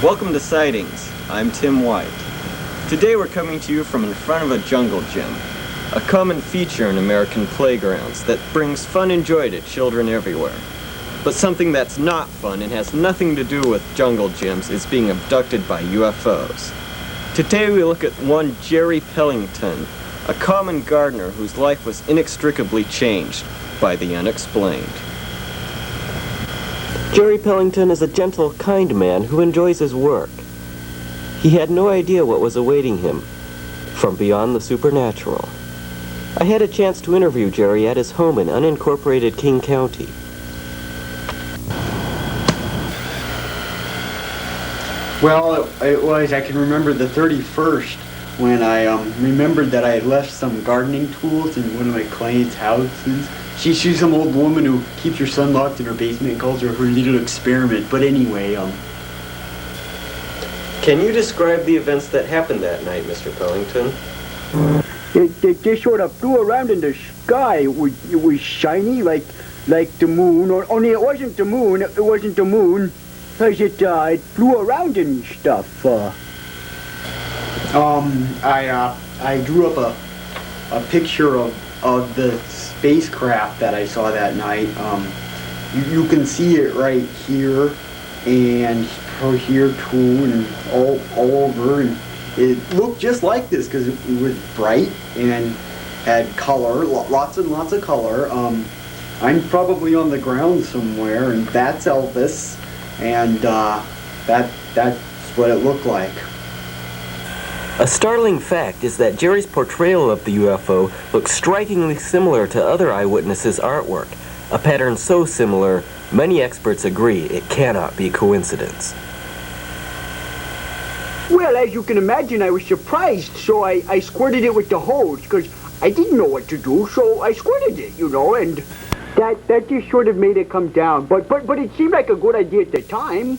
Welcome to Sightings. I'm Tim White. Today we're coming to you from in front of a jungle gym, a common feature in American playgrounds that brings fun and joy to children everywhere. But something that's not fun and has nothing to do with jungle gyms is being abducted by UFOs. Today we look at one Jerry Pellington, a common gardener whose life was inextricably changed by the unexplained. Jerry Pellington is a gentle, kind man who enjoys his work. He had no idea what was awaiting him from beyond the supernatural. I had a chance to interview Jerry at his home in unincorporated King County. Well, it was, I can remember the 31st when I remembered that I had left some gardening tools in one of my clients' houses. She's some old woman who keeps her son locked in her basement and calls her little experiment. But anyway, Can you describe the events that happened that night, Mr. Pellington? They sort of flew around in the sky. It was shiny like the moon, or only it wasn't the moon. It wasn't the moon, because it flew around and stuff. I drew up a picture of the spacecraft that I saw that night. You can see it right here and here too, and all over, and it looked just like this because it was bright and had color, lots and lots of color. I'm probably on the ground somewhere, and that's Elvis, and that's what it looked like. A startling fact is that Jerry's portrayal of the UFO looks strikingly similar to other eyewitnesses' artwork, a pattern so similar, many experts agree it cannot be coincidence. Well, as you can imagine, I was surprised, so I squirted it with the hose, because I didn't know what to do, so I squirted it, and that just sort of made it come down. But it seemed like a good idea at the time.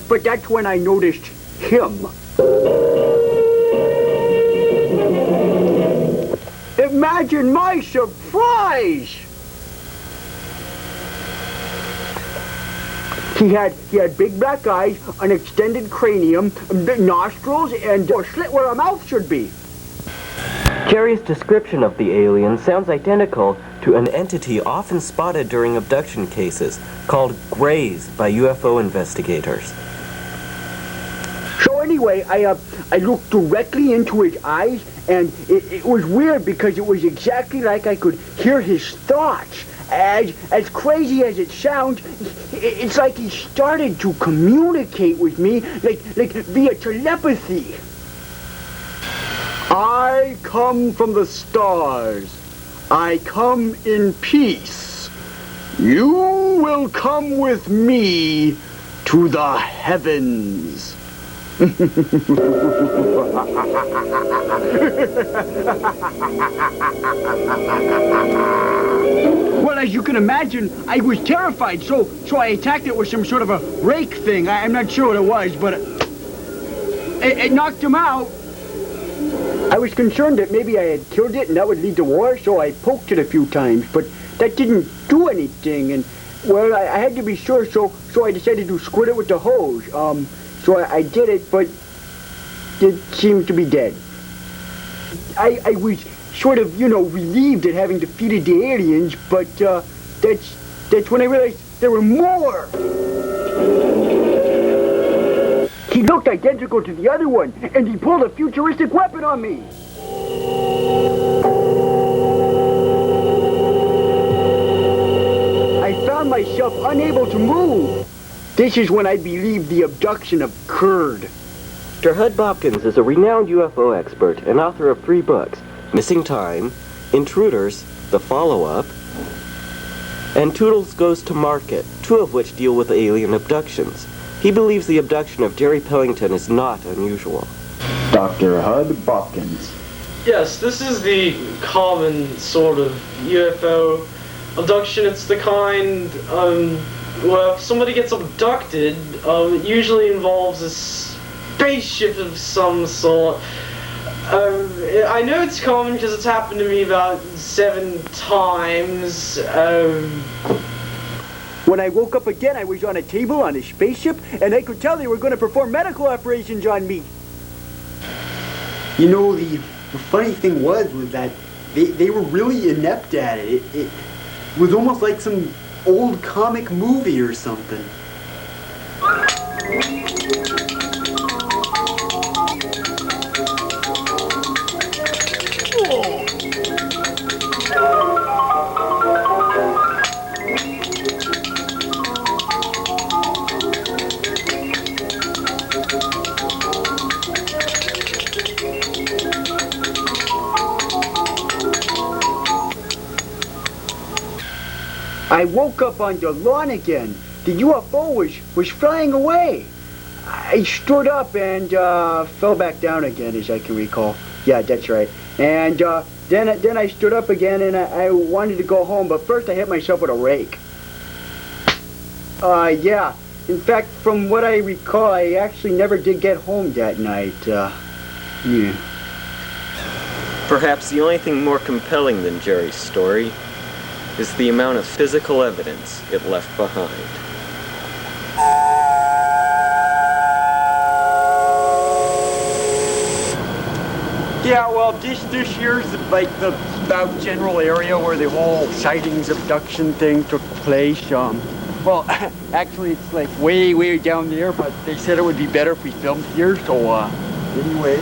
But that's when I noticed him. Imagine my surprise! He had big black eyes, an extended cranium, nostrils, and a slit where a mouth should be. Jerry's description of the alien sounds identical to an entity often spotted during abduction cases, called grays by UFO investigators. So anyway, I looked directly into his eyes, and it was weird because it was exactly like I could hear his thoughts. As crazy as it sounds, it's like he started to communicate with me, like via telepathy. I come from the stars. I come in peace. You will come with me to the heavens. Well, as you can imagine, I was terrified, so I attacked it with some sort of a rake thing. I'm not sure what it was, but it knocked him out. I was concerned that maybe I had killed it and that would lead to war, so I poked it a few times, but that didn't do anything, and, well, I had to be sure, so I decided to squirt it with the hose. So I did it, but it seemed to be dead. I was sort of, relieved at having defeated the aliens, but that's when I realized there were more. He looked identical to the other one, and he pulled a futuristic weapon on me. I found myself unable to move. This is when I believe the abduction occurred. Dr. Hud Bopkins is a renowned UFO expert and author of 3 books, Missing Time, Intruders, The Follow-Up, and Toodles Goes to Market, 2 of which deal with alien abductions. He believes the abduction of Jerry Pellington is not unusual. Dr. Hud Bopkins. Yes, this is the common sort of UFO abduction. It's the kind, well, if somebody gets abducted, it usually involves a spaceship of some sort. I know it's common because it's happened to me about 7 times. When I woke up again, I was on a table on a spaceship, and I could tell they were going to perform medical operations on me. You know, the funny thing was that they were really inept at it. It was almost like some old comic movie or something. I woke up on the lawn again. The UFO was flying away. I stood up and fell back down again, as I can recall. Yeah, that's right. And then I stood up again, and I wanted to go home, but first I hit myself with a rake. Yeah. In fact, from what I recall, I actually never did get home that night. Yeah. Perhaps the only thing more compelling than Jerry's story is the amount of physical evidence it left behind. Yeah, well, this here's like the about general area where the whole sightings abduction thing took place. Well, actually, it's like way down there, but they said it would be better if we filmed here. So anyway,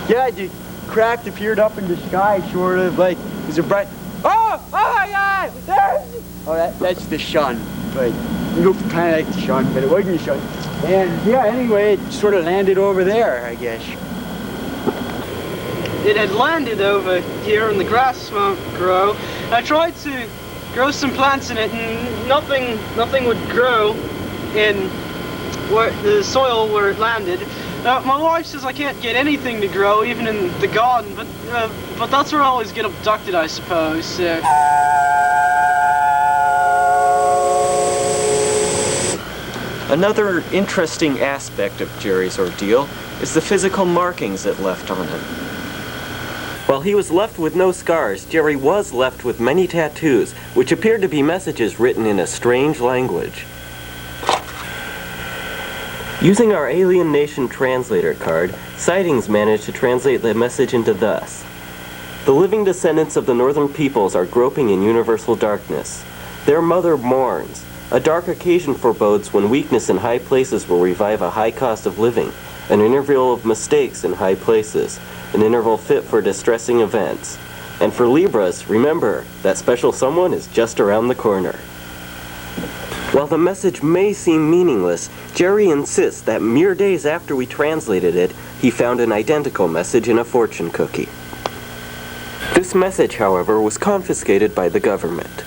yeah, the craft appeared up in the sky, sort of like there's a bright. Oh my God! That's the sun, but it looked kind of like the sun, but it wasn't the sun. And yeah, anyway, it sort of landed over there, I guess. It had landed over here and the grass won't grow. I tried to grow some plants in it and nothing would grow in where the soil where it landed. My wife says I can't get anything to grow, even in the garden, but that's where I always get abducted, I suppose. Another interesting aspect of Jerry's ordeal is the physical markings it left on him. While he was left with no scars, Jerry was left with many tattoos, which appeared to be messages written in a strange language. Using our Alien Nation translator card, Sightings managed to translate the message into thus. The living descendants of the northern peoples are groping in universal darkness. Their mother mourns. A dark occasion forebodes when weakness in high places will revive a high cost of living, an interval of mistakes in high places, an interval fit for distressing events. And for Libras, remember, that special someone is just around the corner. While the message may seem meaningless, Jerry insists that mere days after we translated it, he found an identical message in a fortune cookie. This message, however, was confiscated by the government.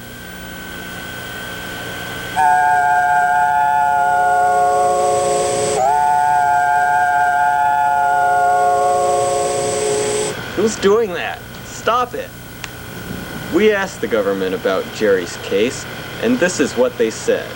Who's doing that? Stop it! We asked the government about Jerry's case, and this is what they said.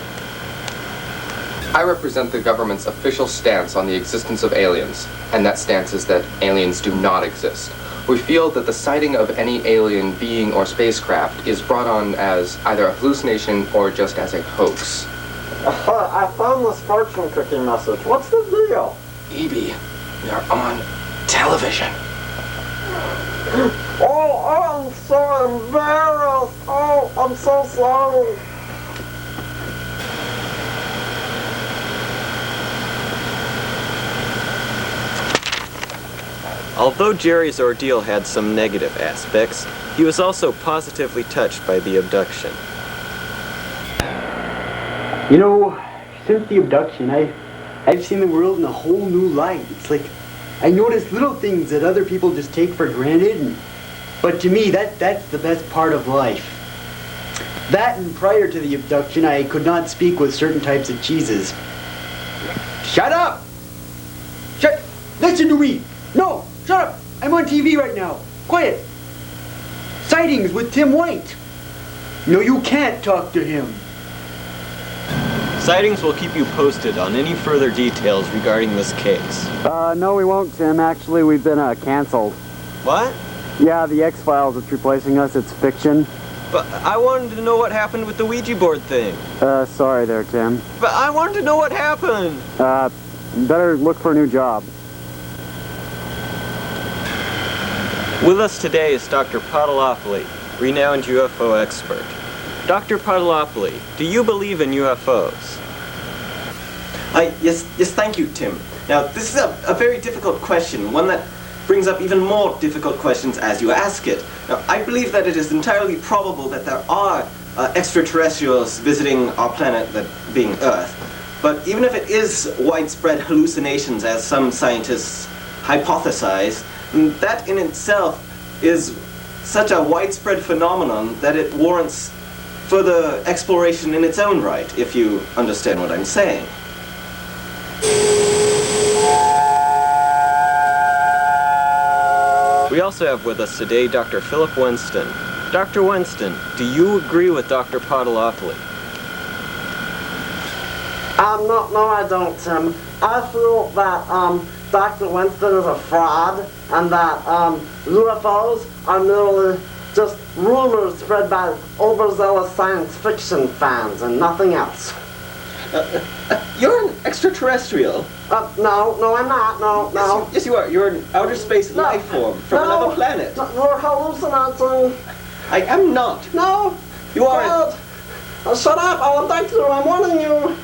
I represent the government's official stance on the existence of aliens, and that stance is that aliens do not exist. We feel that the sighting of any alien being or spacecraft is brought on as either a hallucination or just as a hoax. I found this fortune cookie message. What's the deal? E.B., we are on television. Oh, I'm so embarrassed. Oh, I'm so sorry. Although Jerry's ordeal had some negative aspects, he was also positively touched by the abduction. You know, since the abduction, I've seen the world in a whole new light. It's like I notice little things that other people just take for granted, but to me, that's the best part of life. That and prior to the abduction, I could not speak with certain types of cheeses. Shut up! Listen to me! No! Shut up! I'm on TV right now. Quiet! Sightings with Tim White. No, you can't talk to him. Sightings will keep you posted on any further details regarding this case. No, we won't, Tim. Actually, we've been canceled. What? Yeah, the X-Files, it's replacing us. It's fiction. But I wanted to know what happened with the Ouija board thing. Sorry there, Tim. But I wanted to know what happened. Better look for a new job. With us today is Dr. Podolopoli, renowned UFO expert. Dr. Podolopoli, do you believe in UFOs? Yes, thank you, Tim. Now, this is a very difficult question, one that brings up even more difficult questions as you ask it. Now, I believe that it is entirely probable that there are extraterrestrials visiting our planet, that being Earth. But even if it is widespread hallucinations, as some scientists hypothesize, that in itself is such a widespread phenomenon that it warrants further exploration in its own right, if you understand what I'm saying. We also have with us today Dr. Philip Winston. Dr. Winston, do you agree with Dr. Podolopoli? No, I don't, Tim. I feel that, Dr. Winston is a fraud, and that, UFOs are merely just rumors spread by overzealous science fiction fans and nothing else. You're an extraterrestrial. No, I'm not. No. Yes, you are. You're an outer space life form from another planet. You're hallucinating. I am not. No. You are. God. Shut up. I'll abduct you. I'm warning you.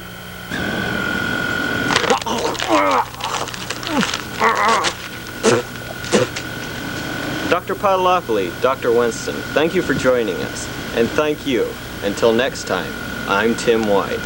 Dr. Podolopoli, Dr. Winston, thank you for joining us. And thank you. Until next time, I'm Tim White.